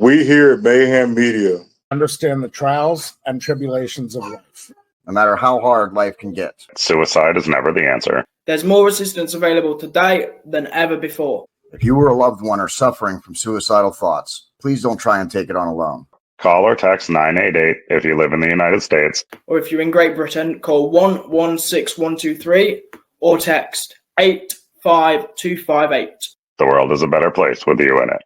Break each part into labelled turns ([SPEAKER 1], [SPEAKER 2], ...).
[SPEAKER 1] We here at Mayhem Media
[SPEAKER 2] understand the trials and tribulations of life.
[SPEAKER 3] No matter how hard life can get.
[SPEAKER 4] Suicide is never the answer.
[SPEAKER 5] There's more assistance available today than ever before.
[SPEAKER 3] If you or a loved one are suffering from suicidal thoughts, please don't try and take it on alone.
[SPEAKER 4] Call or text 988 if you live in the United States.
[SPEAKER 5] Or if you're in Great Britain, call 116123 or text 85258.
[SPEAKER 4] The world is a better place with you in it.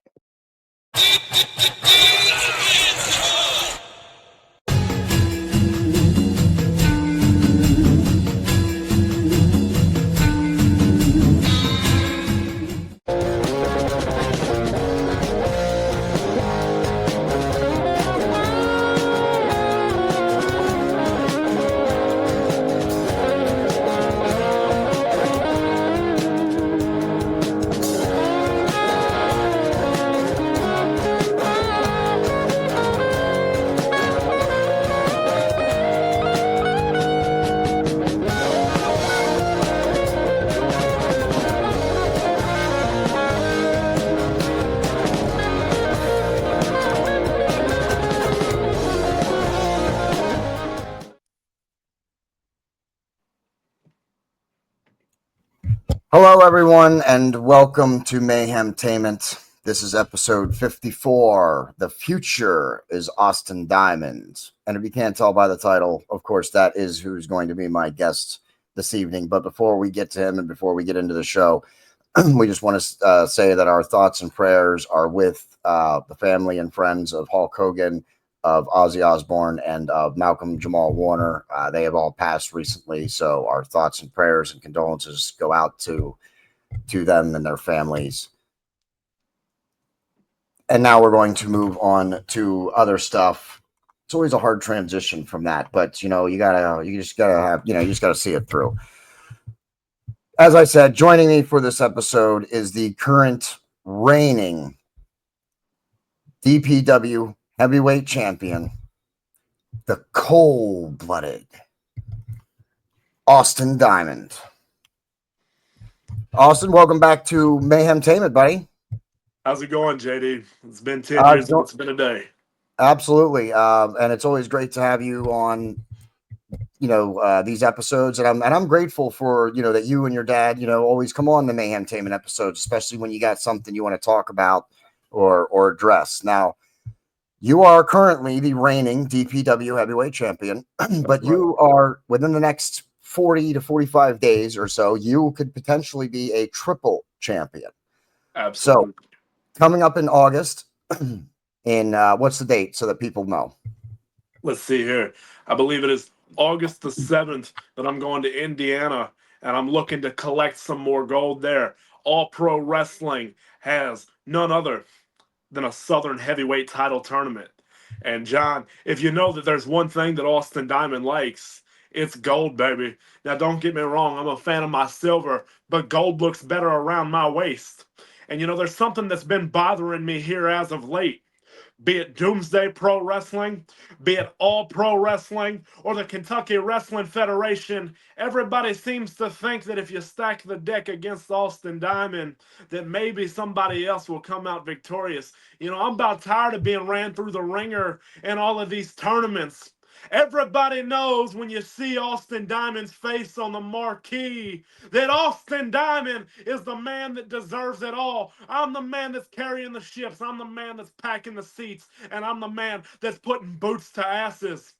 [SPEAKER 3] Hello, everyone, and welcome to Mayhem Tainment. This is episode 54. The future is Austin Diamond. And if you can't tell by the title, of course, that is who's going to be my guest this evening. But before we get to him and before we get into the show, we just want to say that our thoughts and prayers are with the family and friends of Hulk Hogan, of Ozzy Osbourne, and of Malcolm Jamal Warner. They have all passed recently, so our thoughts and prayers and condolences go out to them and their families. And now we're going to move on to other stuff. It's always a hard transition from that, but you just gotta see it through. As I said, joining me for this episode is the current reigning DPW heavyweight champion, the cold-blooded Austin Diamond. Austin, welcome back to Mayhem Tainment, buddy.
[SPEAKER 6] How's it going, JD? It's been 10 years and it's been a day.
[SPEAKER 3] Absolutely. And it's always great to have you on, these episodes. And I'm grateful for, that you and your dad, always come on the Mayhem Tainment episodes, especially when you got something you want to talk about or address. Now, you are currently the reigning DPW heavyweight champion, but you are within the next 40 to 45 days or so, you could potentially be a triple champion.
[SPEAKER 6] Absolutely.
[SPEAKER 3] So coming up in August, in what's the date so that people know?
[SPEAKER 6] Let's see here. I believe it is August the 7th that I'm going to Indiana and I'm looking to collect some more gold there. All Pro Wrestling has none other than a Southern heavyweight title tournament. And John, if you know that there's one thing that Austin Diamond likes, it's gold, baby. Now, don't get me wrong, I'm a fan of my silver, but gold looks better around my waist. And there's something that's been bothering me here as of late. Be it Doomsday Pro Wrestling, be it All Pro Wrestling, or the Kentucky Wrestling Federation, everybody seems to think that if you stack the deck against Austin Diamond, that maybe somebody else will come out victorious. I'm about tired of being ran through the ringer in all of these tournaments. Everybody knows when you see Austin Diamond's face on the marquee that Austin Diamond is the man that deserves it all. I'm the man that's carrying the ships. I'm the man that's packing the seats. And I'm the man that's putting boots to asses.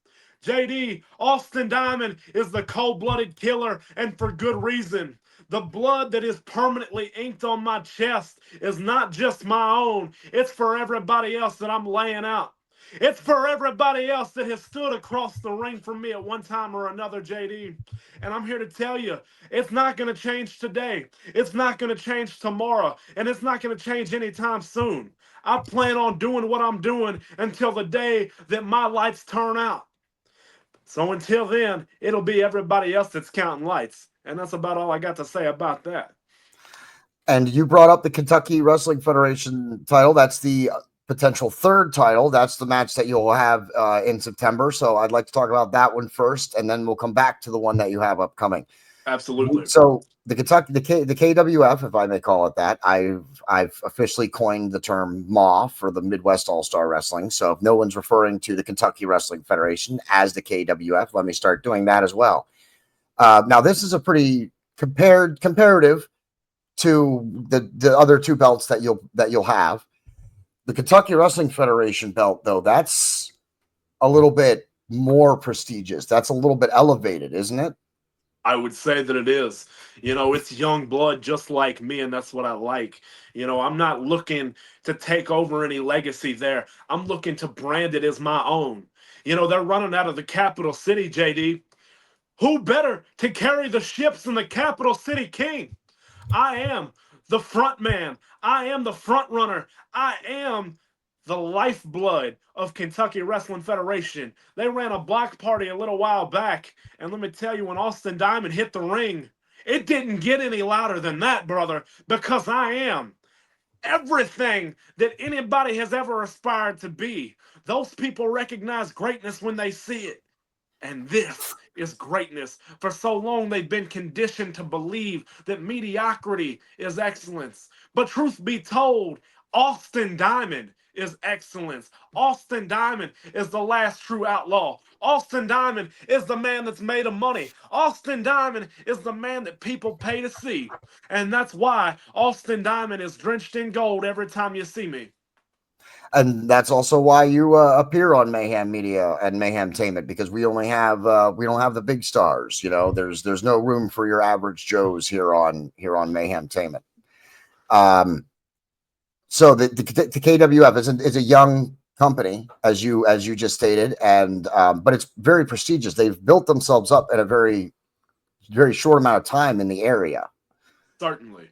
[SPEAKER 6] JD, Austin Diamond is the cold-blooded killer, and for good reason. The blood that is permanently inked on my chest is not just my own. It's for everybody else that I'm laying out. It's for everybody else that has stood across the ring from me at one time or another, JD. And I'm here to tell you, it's not going to change today. It's not going to change tomorrow. And it's not going to change anytime soon. I plan on doing what I'm doing until the day that my lights turn out. So until then, it'll be everybody else that's counting lights. And that's about all I got to say about that.
[SPEAKER 3] And you brought up the Kentucky Wrestling Federation title. That's the potential third title. That's the match that you'll have in September. So I'd like to talk about that one first, and then we'll come back to the one that you have upcoming.
[SPEAKER 6] Absolutely.
[SPEAKER 3] So the KWF, if I may call it that. I've officially coined the term MAW for the Midwest All-Star Wrestling. So if no one's referring to the Kentucky Wrestling Federation as the KWF, let me start doing that as well. Now this is a pretty comparative to the other two belts that you'll have. The Kentucky Wrestling Federation belt, though, that's a little bit more prestigious. That's a little bit elevated, isn't it?
[SPEAKER 6] I would say that it is. It's young blood just like me, and that's what I like. I'm not looking to take over any legacy there. I'm looking to brand it as my own. They're running out of the capital city, JD. Who better to carry the ships than the capital city king? I am the front man. I am the front runner. I am the lifeblood of Kentucky Wrestling Federation. They ran a block party a little while back, and let me tell you, when Austin Diamond hit the ring, it didn't get any louder than that, brother, because I am everything that anybody has ever aspired to be. Those people recognize greatness when they see it. And this is greatness. For so long, they've been conditioned to believe that mediocrity is excellence. But truth be told, Austin Diamond is excellence. Austin Diamond is the last true outlaw. Austin Diamond is the man that's made of money. Austin Diamond is the man that people pay to see. And that's why Austin Diamond is drenched in gold every time you see me.
[SPEAKER 3] And that's also why you appear on Mayhem Media and Mayhem Tainment, because we don't have the big stars. There's no room for your average Joes here on Mayhem Tainment. So the KWF is a young company, as you just stated, and but it's very prestigious. They've built themselves up in a very, very short amount of time in the area.
[SPEAKER 6] Certainly.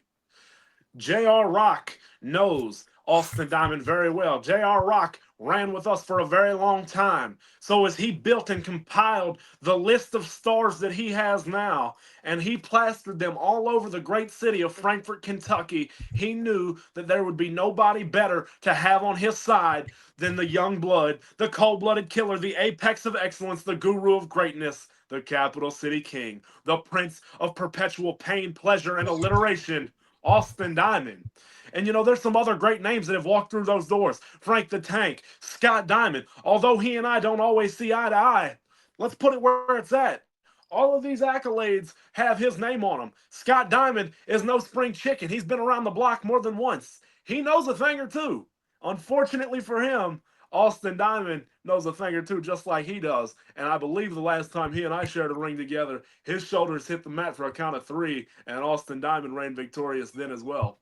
[SPEAKER 6] J.R. Rock knows Austin Diamond very well. J.R. Rock ran with us for a very long time. So as he built and compiled the list of stars that he has now, and he plastered them all over the great city of Frankfort, Kentucky, he knew that there would be nobody better to have on his side than the young blood, the cold-blooded killer, the apex of excellence, the guru of greatness, the capital city king, the prince of perpetual pain, pleasure, and alliteration, Austin Diamond. And there's some other great names that have walked through those doors. Frank the Tank, Scott Diamond. Although he and I don't always see eye to eye, let's put it where it's at. All of these accolades have his name on them. Scott Diamond is no spring chicken. He's been around the block more than once. He knows a thing or two. Unfortunately for him, Austin Diamond knows a thing or two just like he does. And I believe the last time he and I shared a ring together, his shoulders hit the mat for a count of 3, and Austin Diamond reigned victorious then as well.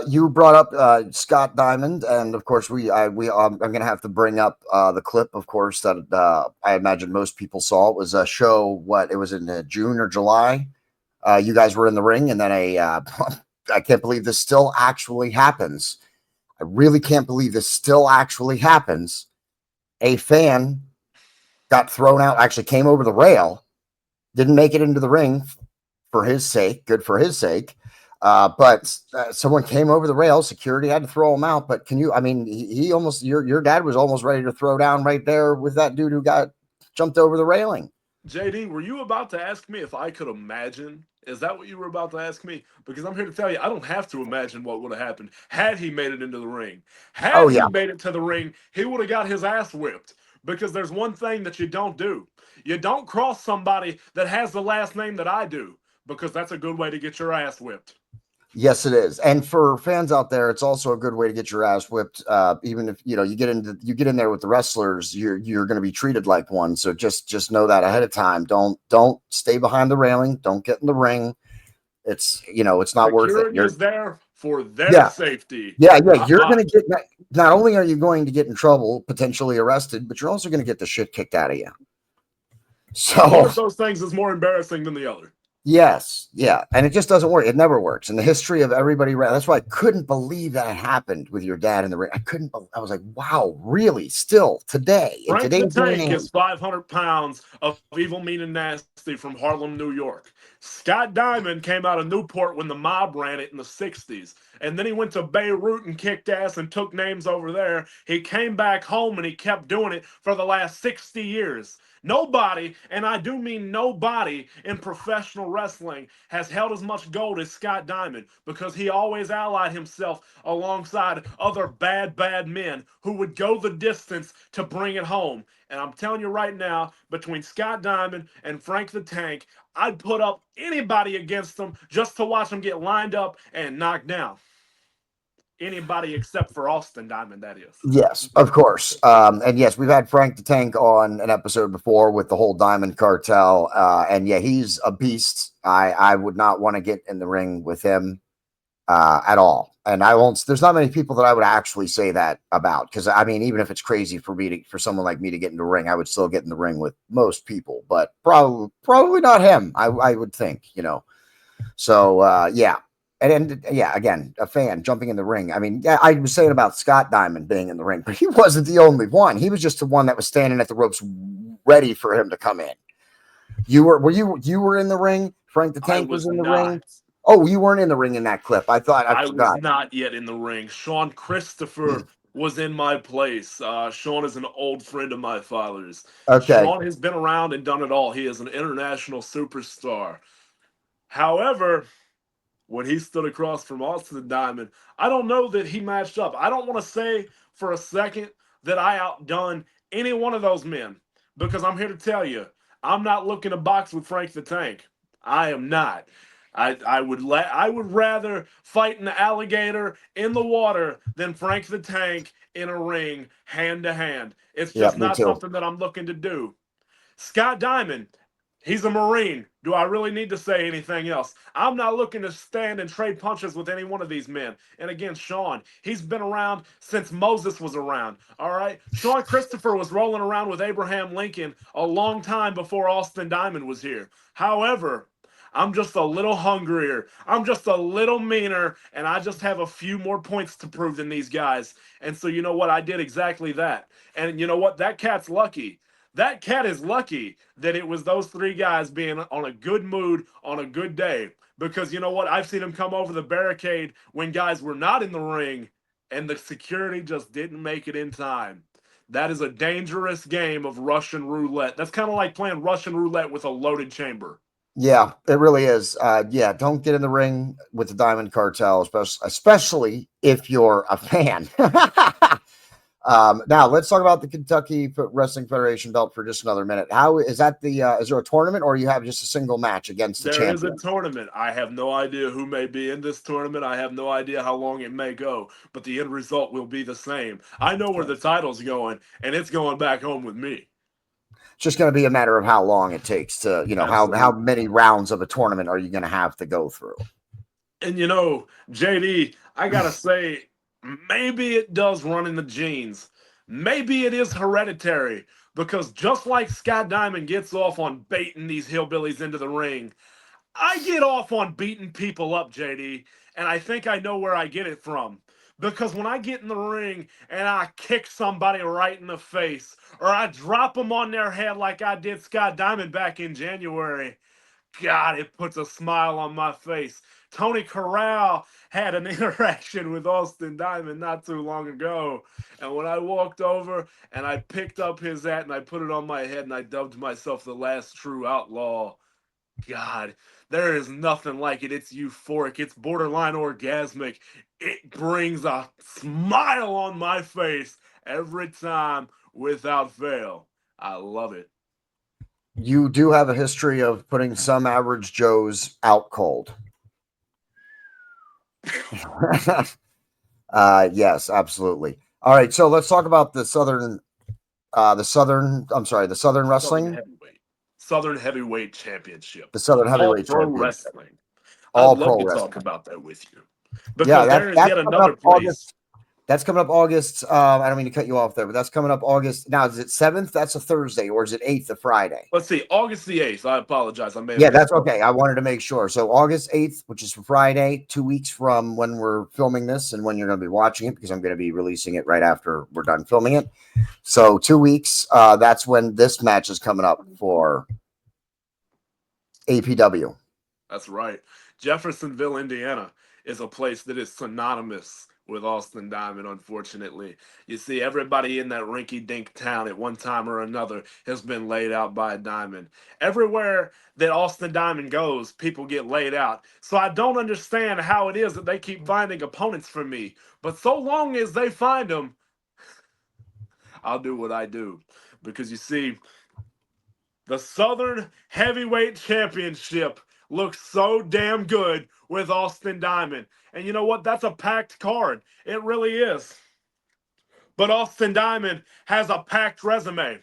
[SPEAKER 3] You brought up Scott Diamond, and of course I'm going to have to bring up the clip, of course, that I imagine most people saw. It was a show. It was in June or July. You guys were in the ring, and then I can't believe this still actually happens. I really can't believe this still actually happens. A fan got thrown out, actually came over the rail, didn't make it into the ring for his sake. Good for his sake. But someone came over the rail. Security had to throw him out. But he almost, your dad was almost ready to throw down right there with that dude who got jumped over the railing.
[SPEAKER 6] JD, were you about to ask me if I could imagine? Is that what you were about to ask me? Because I'm here to tell you, I don't have to imagine what would have happened had he made it into the ring. Had he made it to the ring, he would have got his ass whipped. Because there's one thing that you don't do. You don't cross somebody that has the last name that I do, because that's a good way to get your ass whipped.
[SPEAKER 3] Yes, it is. And for fans out there, it's also a good way to get your ass whipped. Even if you get in there with the wrestlers, you're going to be treated like one. So just know that ahead of time. Don't stay behind the railing. Don't get in the ring. It's it's not worth it.
[SPEAKER 6] You're there for their safety.
[SPEAKER 3] Yeah. You're going to get, not only are you going to get in trouble, potentially arrested, but you're also going to get the shit kicked out of you. So
[SPEAKER 6] one of those things is more embarrassing than the other.
[SPEAKER 3] Yes, yeah, and it just doesn't work. It never works. In the history of everybody, that's why I couldn't believe that happened with your dad in the ring. I was like, wow, really? Still today?
[SPEAKER 6] Frank the Tank is 500 pounds of evil, mean, and nasty from Harlem, New York. Scott Diamond came out of Newport when the mob ran it in the 60s. And then he went to Beirut and kicked ass and took names over there. He came back home and he kept doing it for the last 60 years. Nobody, and I do mean nobody, in professional wrestling has held as much gold as Scott Diamond, because he always allied himself alongside other bad men who would go the distance to bring it home. And I'm telling you right now, between Scott Diamond and Frank the Tank, I'd put up anybody against them just to watch them get lined up and knocked down. Anybody except for Austin Diamond, that is.
[SPEAKER 3] Yes, of course. And yes, we've had Frank the Tank on an episode before with the whole Diamond Cartel. And yeah, he's a beast. I would not want to get in the ring with him at all. And I won't. There's not many people that I would actually say that about, because I mean, even if it's crazy for someone like me to get in the ring, I would still get in the ring with most people, but probably not him. I would think, So yeah. And yeah, again, a fan jumping in the ring. I mean, yeah, I was saying about Scott Diamond being in the ring, but he wasn't the only one. He was just the one that was standing at the ropes ready for him to come in. You were in the ring? Frank the Tank was in the ring? Oh, you weren't in the ring in that clip. I thought I forgot.
[SPEAKER 6] Was not yet in the ring. Sean Christopher was in my place. Sean is an old friend of my father's.
[SPEAKER 3] Okay.
[SPEAKER 6] Sean has been around and done it all. He is an international superstar. However, when he stood across from Austin Diamond, I don't know that he matched up. I don't want to say for a second that I outdone any one of those men, because I'm here to tell you, I'm not looking to box with Frank the Tank. I am not. I would rather fight an alligator in the water than Frank the Tank in a ring hand to hand. It's just not something that I'm looking to do. Scott Diamond, he's a Marine. Do I really need to say anything else? I'm not looking to stand and trade punches with any one of these men. And again, Sean, he's been around since Moses was around. All right? Sean Christopher was rolling around with Abraham Lincoln a long time before Austin Diamond was here. However, I'm just a little hungrier. I'm just a little meaner, and I just have a few more points to prove than these guys. And so you know what? I did exactly that. And you know what? That cat's lucky. That cat is lucky that it was those three guys being on a good mood on a good day. Because you know what? I've seen them come over the barricade when guys were not in the ring, and the security just didn't make it in time. That is a dangerous game of Russian roulette. That's kind of like playing Russian roulette with a loaded chamber.
[SPEAKER 3] Yeah, it really is. Yeah, don't get in the ring with the Diamond Cartel, especially if you're a fan. Now let's talk about the Kentucky Wrestling Federation belt for just another minute. How is that? Is there a tournament, or you have just a single match against the champion?
[SPEAKER 6] There is a tournament. I have no idea who may be in this tournament. I have no idea how long it may go, but the end result will be the same. I know where the title's going, and it's going back home with me.
[SPEAKER 3] It's just going to be a matter of how long it takes to, how many rounds of a tournament are you going to have to go through?
[SPEAKER 6] And JD, I gotta say, maybe it does run in the genes. Maybe it is hereditary, because just like Scott Diamond gets off on baiting these hillbillies into the ring, I get off on beating people up, JD, and I think I know where I get it from. Because when I get in the ring and I kick somebody right in the face, or I drop them on their head like I did Scott Diamond back in January, God, it puts a smile on my face. Tony Corral had an interaction with Austin Diamond not too long ago. And when I walked over and I picked up his hat and I put it on my head and I dubbed myself the last true outlaw, God, there is nothing like it. It's euphoric. It's borderline orgasmic. It brings a smile on my face every time without fail. I love it.
[SPEAKER 3] You do have a history of putting some average Joes out cold. Yes, absolutely. All right, so let's talk about the Southern Wrestling.
[SPEAKER 6] Southern Heavyweight Championship.
[SPEAKER 3] The Southern Heavyweight
[SPEAKER 6] Championship.
[SPEAKER 3] Wrestling.
[SPEAKER 6] I'd love to talk about that with you.
[SPEAKER 3] Because there is yet another place. That's coming up August. I don't mean to cut you off there, but that's coming up August. Now, is it 7th? That's a Thursday, or is it 8th, a Friday?
[SPEAKER 6] Let's see. August the 8th. I apologize.
[SPEAKER 3] That's okay. I wanted to make sure. So August 8th, which is Friday, 2 weeks from when we're filming this and when you're going to be watching it, because I'm going to be releasing it right after we're done filming it. So 2 weeks, that's when this match is coming up for APW.
[SPEAKER 6] That's right. Jeffersonville, Indiana is a place that is synonymous with Austin Diamond, unfortunately. You see, everybody in that rinky dink town at one time or another has been laid out by a diamond. Everywhere that Austin Diamond goes, people get laid out. So I don't understand how it is that they keep finding opponents for me. But so long as they find them, I'll do what I do. Because you see, the Southern Heavyweight Championship looks so damn good with Austin Diamond. And you know what? That's a packed card. It really is. But Austin Diamond has a packed resume.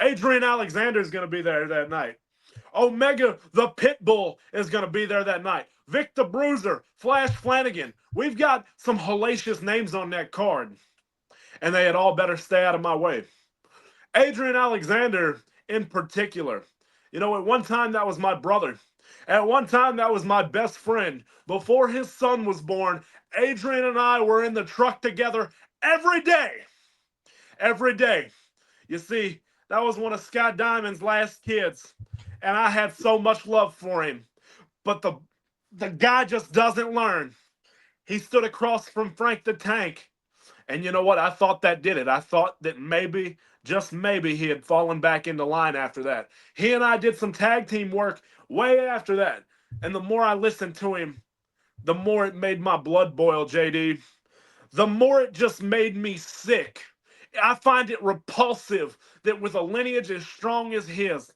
[SPEAKER 6] Adrian Alexander is going to be there that night. Omega the Pitbull is going to be there that night. Vic the Bruiser, Flash Flanagan. We've got some hellacious names on that card. And they had all better stay out of my way. Adrian Alexander in particular. You know, at one time that was my brother. At one time that was my best friend. Before his son was born, Adrian and I were in the truck together every day. Every day. You see, that was one of Scott Diamond's last kids. And I had so much love for him. But the guy just doesn't learn. He stood across from Frank the Tank. And you know what? I thought that did it. I thought that maybe, just maybe, he had fallen back into line after that. He and I did some tag team work way after that. And the more I listened to him, the more it made my blood boil, JD. The more it just made me sick. I find it repulsive that with a lineage as strong as his,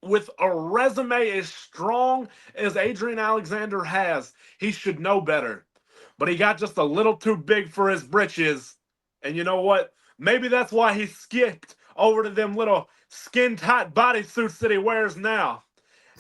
[SPEAKER 6] with a resume as strong as Adrian Alexander has, he should know better. But he got just a little too big for his britches. And you know what? Maybe that's why he skipped over to them little skin-tight bodysuits that he wears now.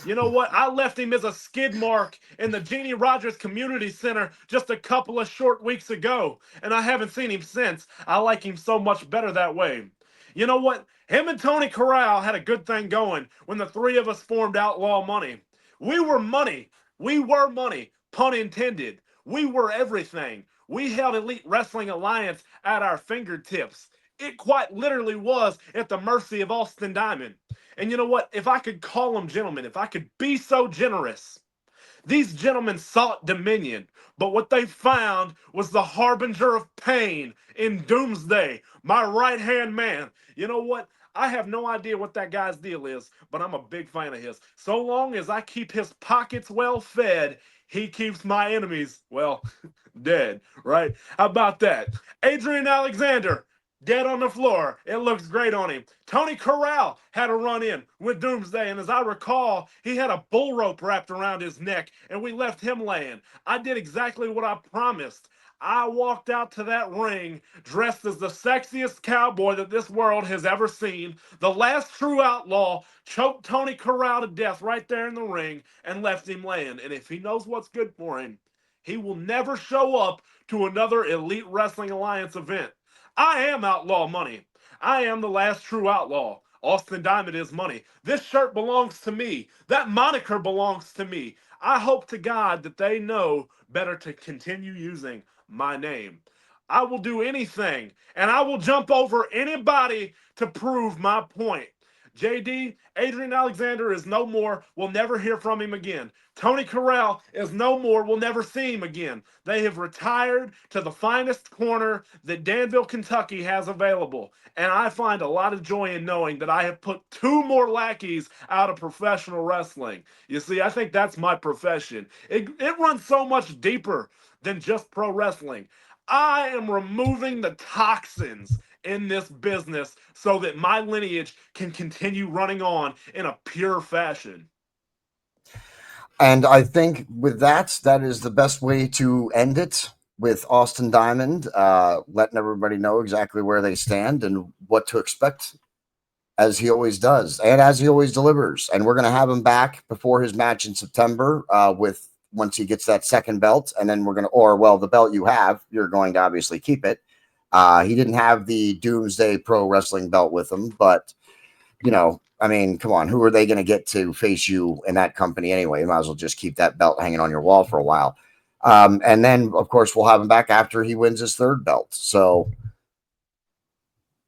[SPEAKER 6] You know what? I left him as a skid mark in the Jeannie Rogers Community Center just a couple of short weeks ago, and I haven't seen him since. I like him so much better that way. You know what? Him and Tony Corral had a good thing going when the three of us formed Outlaw Money. We were money. We were money, pun intended. We were everything. We held Elite Wrestling Alliance at our fingertips. It quite literally was at the mercy of Austin Diamond. And you know what? If I could call them gentlemen, if I could be so generous, these gentlemen sought dominion, but what they found was the harbinger of pain in Doomsday, my right-hand man. You know what? I have no idea what that guy's deal is, but I'm a big fan of his. So long as I keep his pockets well fed, he keeps my enemies, well, dead, right? How about that? Adrian Alexander, dead on the floor. It looks great on him. Tony Corral had a run in with Doomsday, and as I recall, he had a bull rope wrapped around his neck, and we left him laying. I did exactly what I promised. I walked out to that ring dressed as the sexiest cowboy that this world has ever seen. The last true outlaw choked Tony Corral to death right there in the ring and left him laying. And if he knows what's good for him, he will never show up to another Elite Wrestling Alliance event. I am Outlaw Money. I am the last true outlaw. Austin Diamond is money. This shirt belongs to me. That moniker belongs to me. I hope to God that they know better to continue using my name. I will do anything, and I will jump over anybody to prove my point. JD, Adrian Alexander is no more. We'll never hear from him again. Tony Corral is no more. We'll never see him again. They have retired to the finest corner that Danville, Kentucky has available. And I find a lot of joy in knowing that I have put two more lackeys out of professional wrestling. You see, I think that's my profession. It runs so much deeper than just pro wrestling. I am removing the toxins in this business so that my lineage can continue running on in a pure fashion.
[SPEAKER 3] And I think with that, that is the best way to end it, with Austin Diamond letting everybody know exactly where they stand and what to expect, as he always does and as he always delivers. And we're going to have him back before his match in September with once he gets that second belt. And then we're going to, or well, the belt you have, you're going to obviously keep it. He didn't have the Doomsday Pro Wrestling belt with him, but you know, I mean, come on, who are they going to get to face you in that company anyway? You might as well just keep that belt hanging on your wall for a while. And then, of course, we'll have him back after he wins his third belt. So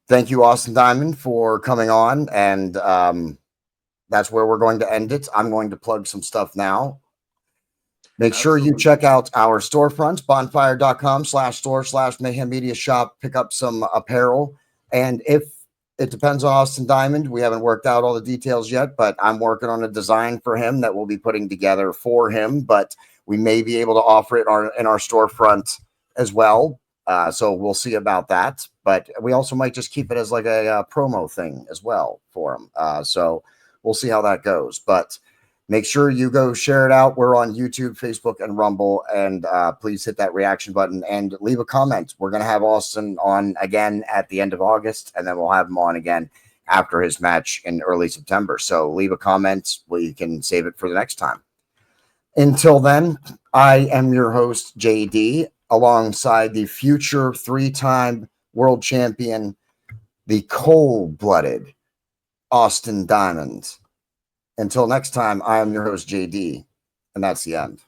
[SPEAKER 3] thank you, Austin Diamond, for coming on. And that's where we're going to end it. I'm going to plug some stuff now. Make sure you
[SPEAKER 6] Absolutely.
[SPEAKER 3] check out our storefront, bonfire.com/store/Mayhem Media Shop. Pick up some apparel. And if it depends on Austin Diamond, we haven't worked out all the details yet, but I'm working on a design for him that we'll be putting together for him. But we may be able to offer it in our storefront as well. So we'll see about that. But we also might just keep it as like a promo thing as well for him. So we'll see how that goes. But make sure you go share it out. We're on YouTube, Facebook, and Rumble. And please hit that reaction button and leave a comment. We're going to have Austin on again at the end of August, and then we'll have him on again after his match in early September. So leave a comment where you can save it for the next time. Until then, I am your host, JD, alongside the future 3-time world champion, the cold-blooded Austin Diamond. Until next time, I am your host, JD, and that's the end.